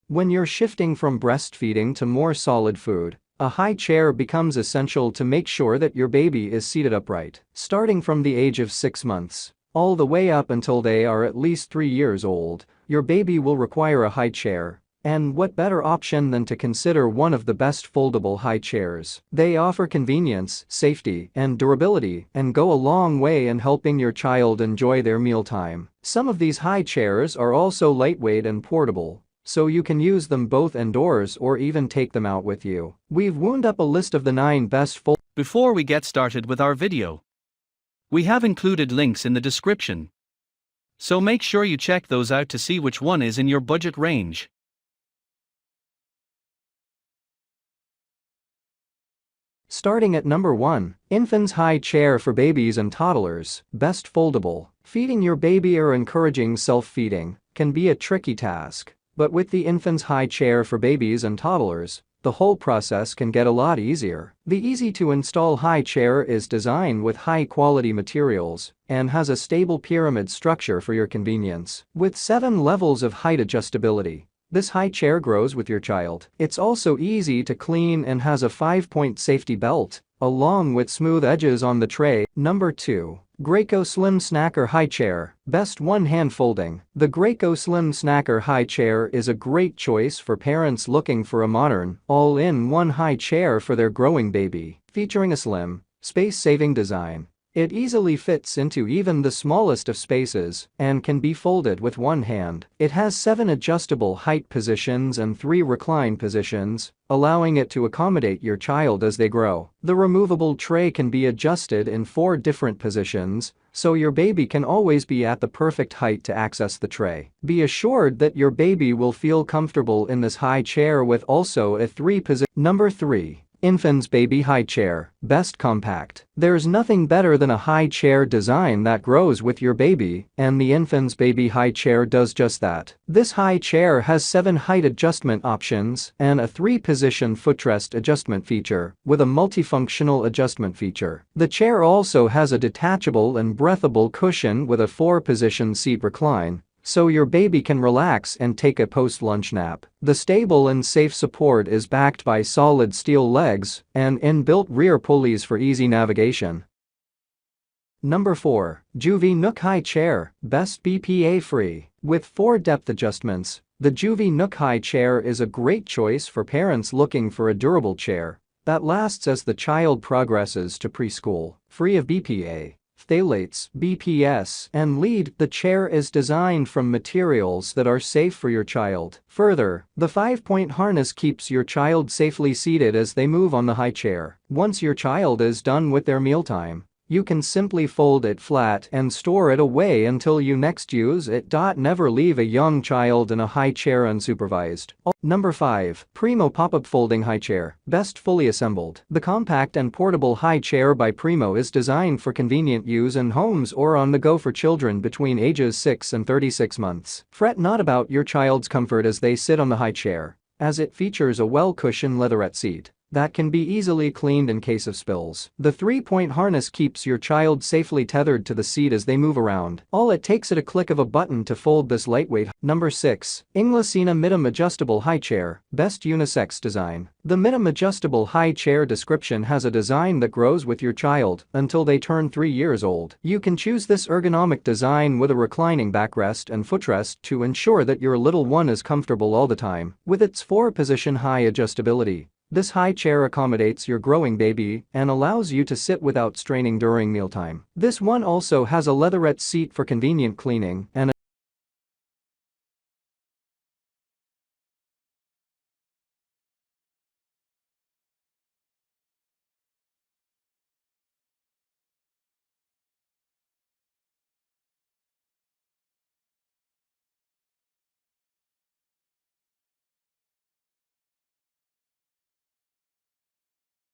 When you're shifting from breastfeeding to more solid food, a high chair becomes essential to make sure that your baby is seated upright. Starting from the age of 6 months, all the way up until they are at least 3 years old, your baby will require a high chair. And what better option than to consider one of the best foldable high chairs? They offer convenience, safety, and durability, and go a long way in helping your child enjoy their mealtime. Some of these high chairs are also lightweight and portable, so you can use them both indoors or even take them out with you. We've wound up a list of the 9 best foldable. Before we get started with our video, we have included links in the description, so make sure you check those out to see which one is in your budget range. Starting at number 1, Infans High Chair for Babies and Toddlers, Best Foldable. Feeding your baby or encouraging self-feeding can be a tricky task, but with the Infans High Chair for Babies and Toddlers, the whole process can get a lot easier. The easy-to-install high chair is designed with high-quality materials and has a stable pyramid structure for your convenience. With 7 levels of height adjustability, this high chair grows with your child. It's also easy to clean and has a 5-point safety belt, along with smooth edges on the tray. Number 2. Graco Slim Snackor High Chair, Best One-Hand Folding. The Graco Slim Snackor High Chair is a great choice for parents looking for a modern, all-in-one high chair for their growing baby. Featuring a slim, space-saving design, it easily fits into even the smallest of spaces and can be folded with one hand. It has 7 adjustable height positions and 3 recline positions, allowing it to accommodate your child as they grow. The removable tray can be adjusted in 4 different positions, so your baby can always be at the perfect height to access the tray. Be assured that your baby will feel comfortable in this high chair with also a 3-position. Number 3. Infans Baby High Chair, Best Compact. There's nothing better than a high chair design that grows with your baby, and the Infans Baby High Chair does just that. This high chair has 7 height adjustment options and a 3-position footrest adjustment feature with a multifunctional adjustment feature. The chair also has a detachable and breathable cushion with a 4-position seat recline, so your baby can relax and take a post-lunch nap. The stable and safe support is backed by solid steel legs and inbuilt rear pulleys for easy navigation. Number 4. Joovy Nook High Chair, Best BPA-Free. With 4 depth adjustments, the Joovy Nook High Chair is a great choice for parents looking for a durable chair that lasts as the child progresses to preschool. Free of BPA, phthalates, BPS, and lead, the chair is designed from materials that are safe for your child. Further, the 5-point harness keeps your child safely seated as they move on the high chair. Once your child is done with their mealtime, you can simply fold it flat and store it away until you next use it. Never leave a young child in a high chair unsupervised. Number 5. Primo PopUp Folding High Chair, Best Fully Assembled. The compact and portable high chair by Primo is designed for convenient use in homes or on the go for children between ages 6 and 36 months. Fret not about your child's comfort as they sit on the high chair, as it features a well-cushioned leatherette seat that can be easily cleaned in case of spills. The 3-point harness keeps your child safely tethered to the seat as they move around. All it takes is a click of a button to fold this lightweight. Number 6. Inglesina Midam Adjustable High Chair, Best Unisex Design. The Midam Adjustable High Chair description has a design that grows with your child until they turn 3 years old. You can choose this ergonomic design with a reclining backrest and footrest to ensure that your little one is comfortable all the time. With its 4-position high adjustability, this high chair accommodates your growing baby and allows you to sit without straining during mealtime. This one also has a leatherette seat for convenient cleaning and